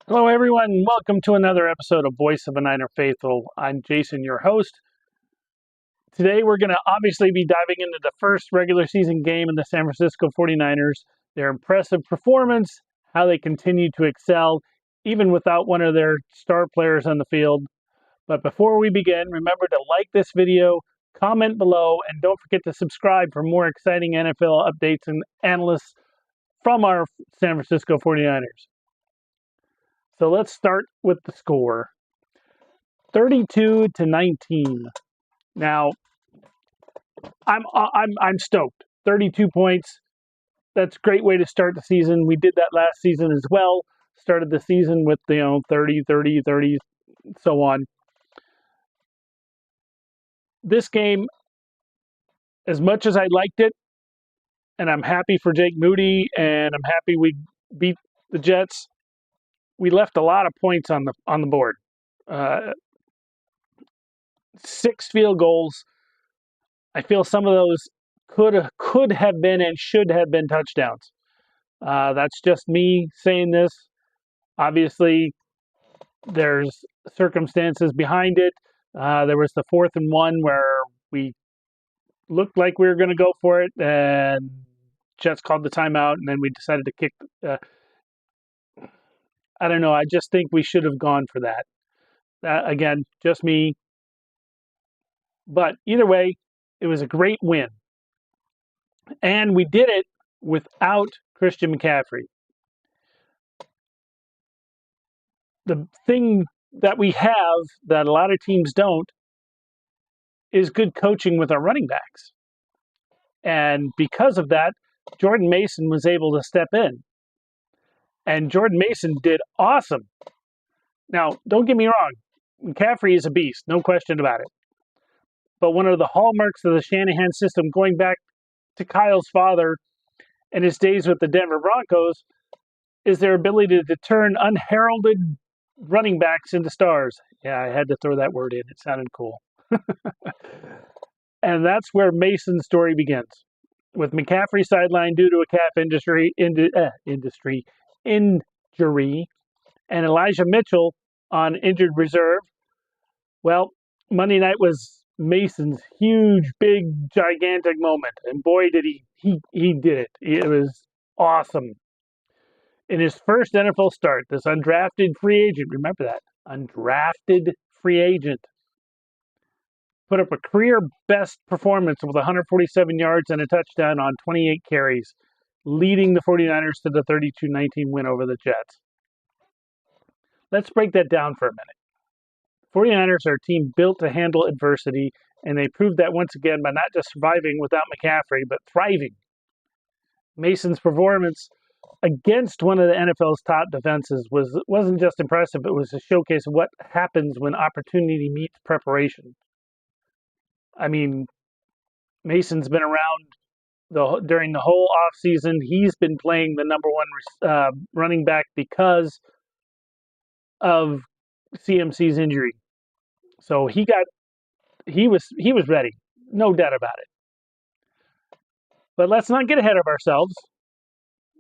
Hello, everyone. Welcome to another episode of Voice of a Niner Faithful. I'm Jason, your host. Today, we're going to obviously be diving into the first regular season game in the San Francisco 49ers, their impressive performance, how they continue to excel, even without one of their star players on the field. But before we begin, remember to like this video, comment below, and don't forget to subscribe for more exciting NFL updates and analysts from our San Francisco 49ers. So let's start with the score. 32-19. Now, I'm stoked. 32 points. That's a great way to start the season. We did that last season as well. Started the season with 30, 30, 30, so on. This game, as much as I liked it, and I'm happy for Jake Moody, and I'm happy we beat the Jets, we left a lot of points on the board. 6 field goals. I feel some of those could have been and should have been touchdowns. That's just me saying this. Obviously, there's circumstances behind it. There was the 4th and 1 where we looked like we were going to go for it, and Jets called the timeout, and then we decided to kick. I don't know. I just think we should have gone for that. Again, just me. But either way, it was a great win. And we did it without Christian McCaffrey. The thing that we have that a lot of teams don't is good coaching with our running backs. And because of that, Jordan Mason was able to step in. And Jordan Mason did awesome. Now, don't get me wrong. McCaffrey is a beast, no question about it. But one of the hallmarks of the Shanahan system, going back to Kyle's father and his days with the Denver Broncos, is their ability to turn unheralded running backs into stars. Yeah, I had to throw that word in. It sounded cool. And that's where Mason's story begins. With McCaffrey sidelined due to a calf injury, and Elijah Mitchell on injured reserve, well, Monday night was Mason's huge, big, gigantic moment. And boy, did he did it. It was awesome. In his first NFL start, this undrafted free agent, remember that, undrafted free agent, put up a career best performance with 147 yards and a touchdown on 28 carries, leading the 49ers to the 32-19 win over the Jets. Let's break that down for a minute. 49ers are a team built to handle adversity, and they proved that once again by not just surviving without McCaffrey, but thriving. Mason's performance against one of the NFL's top defenses wasn't just impressive, it was a showcase of what happens when opportunity meets preparation. I mean, Mason's been around during the whole offseason. He's been playing the number one running back because of CMC's injury. So he was ready, no doubt about it. But let's not get ahead of ourselves.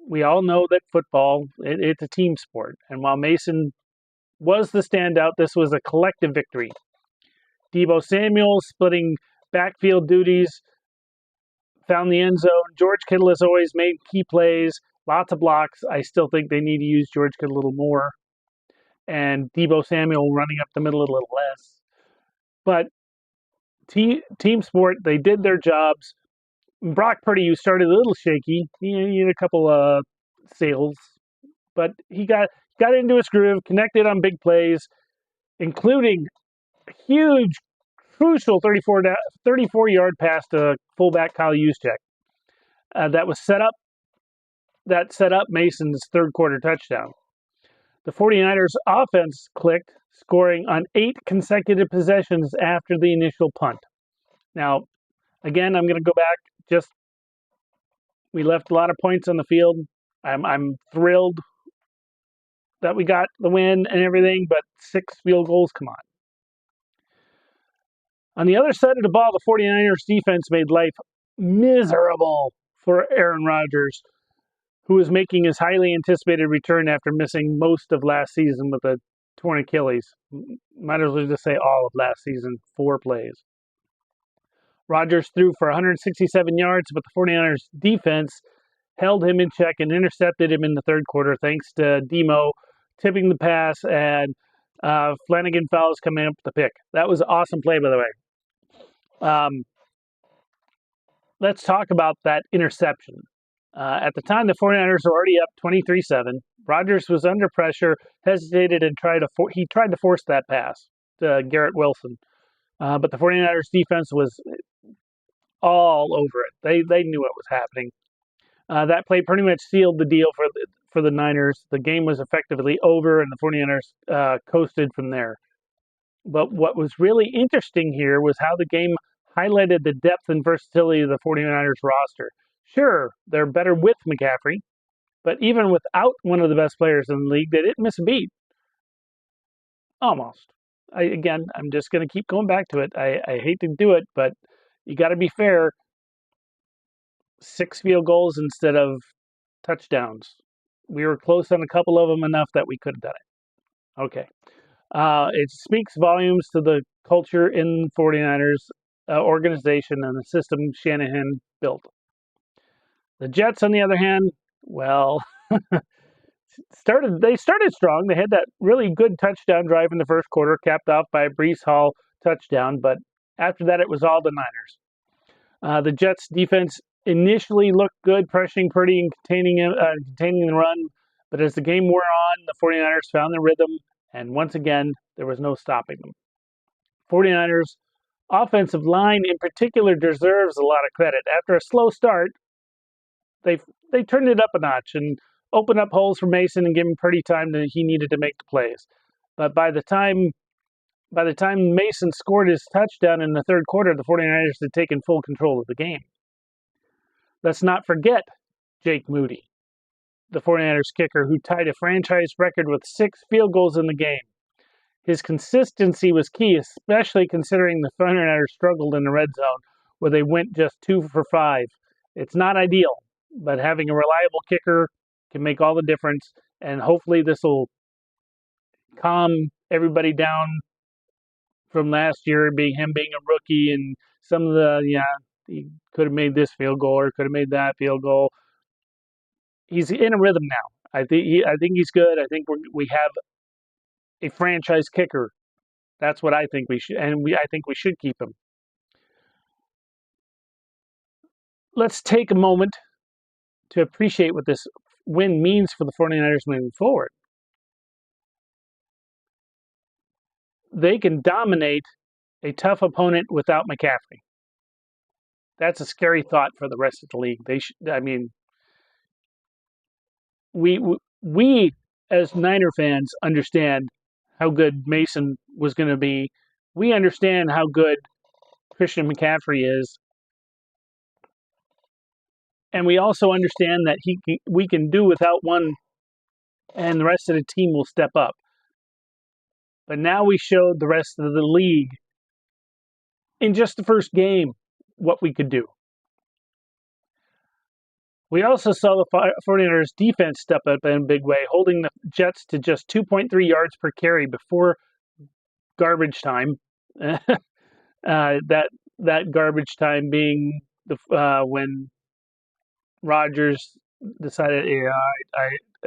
We all know that football, it's a team sport. And while Mason was the standout, this was a collective victory. Deebo Samuel splitting backfield duties, found the end zone. George Kittle, as always, made key plays, lots of blocks. I still think they need to use George Kittle a little more. And Deebo Samuel running up the middle a little less. But team sport, they did their jobs. Brock Purdy, who started a little shaky, he had a couple of sails, but he got into his groove, connected on big plays, including a huge, crucial 34-yard pass to fullback Kyle Juszczyk. That set up Mason's third quarter touchdown. The 49ers offense clicked, scoring on 8 consecutive possessions after the initial punt. Now, again, I'm going to go back. We left a lot of points on the field. I'm thrilled that we got the win and everything, but 6 field goals, come on. On the other side of the ball, the 49ers defense made life miserable for Aaron Rodgers, who was making his highly anticipated return after missing most of last season with a torn Achilles. Might as well just say all of last season, 4 plays. Rodgers threw for 167 yards, but the 49ers defense held him in check and intercepted him in the third quarter thanks to Demo tipping the pass and Flanagan Fowles coming up with the pick. That was an awesome play, by the way. Let's talk about that interception. At the time, the 49ers were already up 23-7. Rodgers was under pressure, hesitated, and tried to force that pass to Garrett Wilson. But the 49ers defense was all over it. They knew what was happening. That play pretty much sealed the deal for the Niners. The game was effectively over, and the 49ers coasted from there. But what was really interesting here was how the game highlighted the depth and versatility of the 49ers roster. Sure, they're better with McCaffrey, but even without one of the best players in the league, they didn't miss a beat. Almost. I'm just going to keep going back to it. I hate to do it, but you got to be fair. 6 field goals instead of touchdowns. We were close on a couple of them enough that we could have done it. Okay. It speaks volumes to the culture in 49ers organization and the system Shanahan built. The Jets, on the other hand, well, they started strong. They had that really good touchdown drive in the first quarter, capped off by a Breece Hall touchdown, but after that, it was all the Niners. The Jets' defense initially looked good, pressuring Purdy and containing the run, but as the game wore on, the 49ers found their rhythm, and once again, there was no stopping them. 49ers offensive line in particular deserves a lot of credit. After a slow start, they turned it up a notch and opened up holes for Mason and gave him Purdy time that he needed to make the plays. But by the time Mason scored his touchdown in the third quarter, the 49ers had taken full control of the game. Let's not forget Jake Moody, the 49ers kicker, who tied a franchise record with 6 field goals in the game. His consistency was key, especially considering the 49ers struggled in the red zone, where they went just 2 for 5. It's not ideal, but having a reliable kicker can make all the difference, and hopefully this will calm everybody down from last year, being a rookie, and some of the, he could have made this field goal or could have made that field goal. He's in a rhythm now. I think he's good. I think we have a franchise kicker. That's what I think we should, and I think we should keep him. Let's take a moment to appreciate what this win means for the 49ers moving forward. They can dominate a tough opponent without McCaffrey. That's a scary thought for the rest of the league. We as Niner fans understand how good Mason was going to be. We understand how good Christian McCaffrey is. And we also understand that we can do without one, and the rest of the team will step up. But now we showed the rest of the league in just the first game what we could do. We also saw the 49ers defense step up in a big way, holding the Jets to just 2.3 yards per carry before garbage time. That garbage time being when Rodgers decided,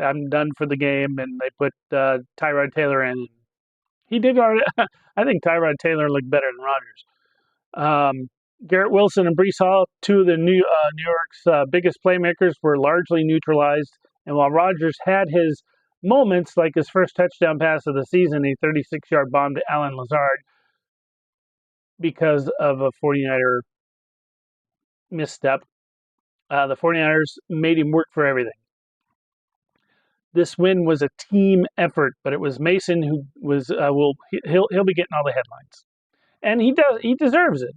I'm done for the game, and they put Tyrod Taylor in. He did. I think Tyrod Taylor looked better than Rodgers. Garrett Wilson and Breece Hall, 2 of the New York's biggest playmakers, were largely neutralized. And while Rodgers had his moments, like his first touchdown pass of the season, a 36-yard bomb to Allen Lazard, because of a 49er misstep, the 49ers made him work for everything. This win was a team effort, but it was Mason who was he'll be getting all the headlines, and he deserves it.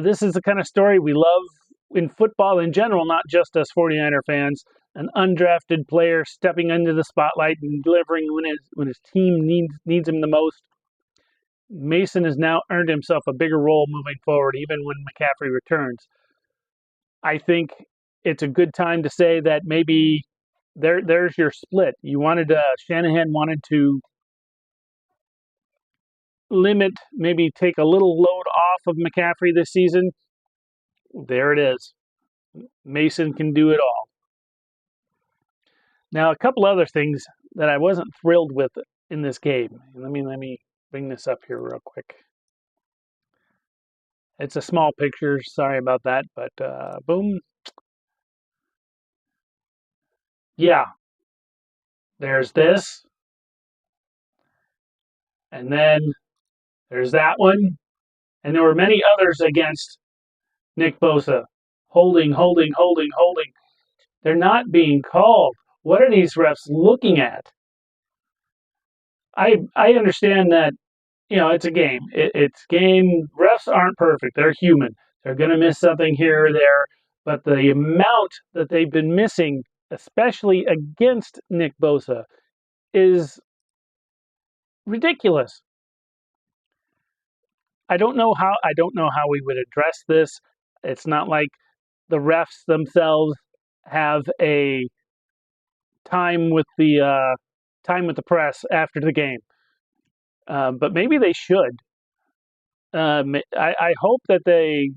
This is the kind of story we love in football in general, not just us 49er fans. An undrafted player stepping into the spotlight and delivering when his team needs him the most. Mason has now earned himself a bigger role moving forward, even when McCaffrey returns. I think it's a good time to say that maybe there's your split. You wanted Shanahan wanted to limit, maybe take a little load off of McCaffrey this season. There it is. Mason can do it all. Now, a couple other things that I wasn't thrilled with in this game. Let me bring this up here real quick. It's a small picture. Sorry about that, but boom. Yeah, there's this, and then there's that one, and there were many others against Nick Bosa. Holding. They're not being called. What are these refs looking at? I understand that, it's a game. It's game. Refs aren't perfect. They're human. They're going to miss something here or there. But the amount that they've been missing, especially against Nick Bosa, is ridiculous. I don't know how we would address this. It's not like the refs themselves have a time with the press after the game, but maybe they should. I hope that they.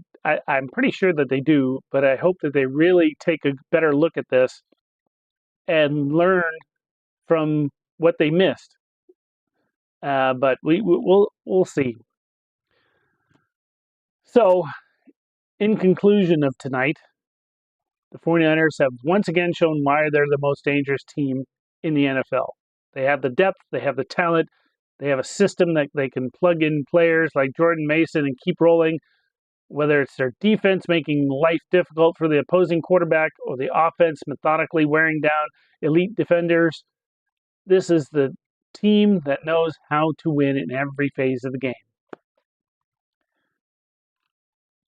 I'm pretty sure that they do, but I hope that they really take a better look at this and learn from what they missed. But we'll see. So, in conclusion of tonight, the 49ers have once again shown why they're the most dangerous team in the NFL. They have the depth, they have the talent, they have a system that they can plug in players like Jordan Mason and keep rolling, whether it's their defense making life difficult for the opposing quarterback or the offense methodically wearing down elite defenders. This is the team that knows how to win in every phase of the game.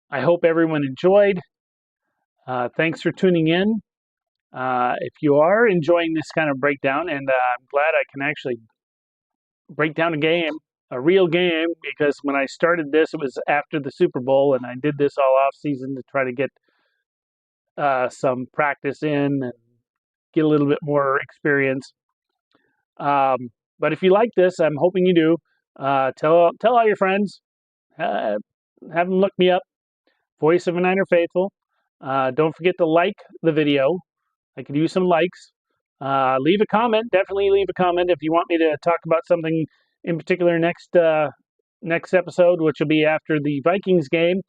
I hope everyone enjoyed. Thanks for tuning in. If you are enjoying this kind of breakdown, and I'm glad I can actually break down a real game, because when I started this, it was after the Super Bowl, and I did this all off season to try to get some practice in and get a little bit more experience. But if you like this, I'm hoping you do. Tell all your friends. Have them look me up. Voice of a Niner Faithful. Don't forget to like the video. I could use some likes. Leave a comment. Definitely leave a comment if you want me to talk about something in particular next episode, which will be after the Vikings game.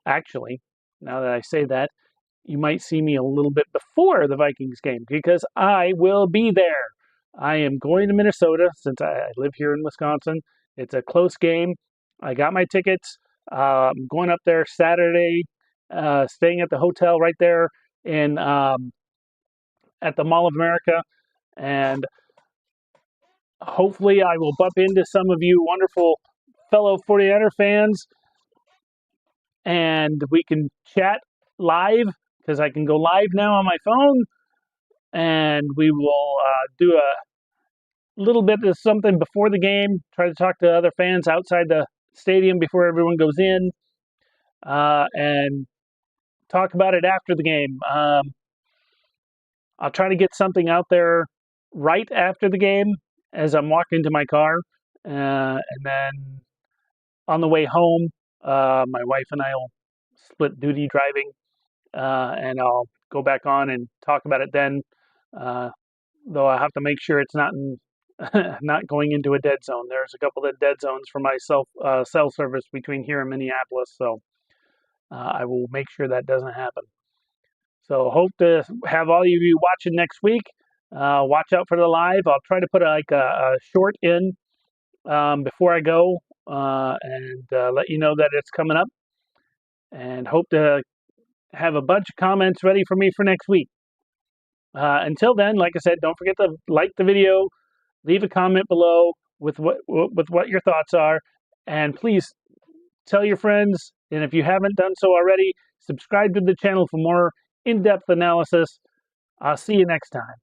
Actually, now that I say that, you might see me a little bit before the Vikings game, because I will be there. I am going to Minnesota since I live here in Wisconsin. It's a close game. I got my tickets. I'm going up there Saturday, staying at the hotel right there in at the Mall of America, and hopefully I will bump into some of you wonderful fellow 49er fans, and we can chat live, because I can go live now on my phone, and we will do a little bit of something before the game, try to talk to other fans outside the stadium before everyone goes in, and talk about it after the game. I'll try to get something out there right after the game as I'm walking to my car, and then on the way home, my wife and I will split duty driving, and I'll go back on and talk about it then, though I have to make sure it's not not going into a dead zone. There's a couple of dead zones for my cell service between here and Minneapolis, so I will make sure that doesn't happen. So hope to have all of you watching next week. Watch out for the live. I'll try to put a short in before I go, and let you know that it's coming up. And hope to have a bunch of comments ready for me for next week. Until then, like I said, don't forget to like the video, leave a comment below with what your thoughts are, and please tell your friends. And if you haven't done so already, subscribe to the channel for more in-depth analysis. I'll see you next time.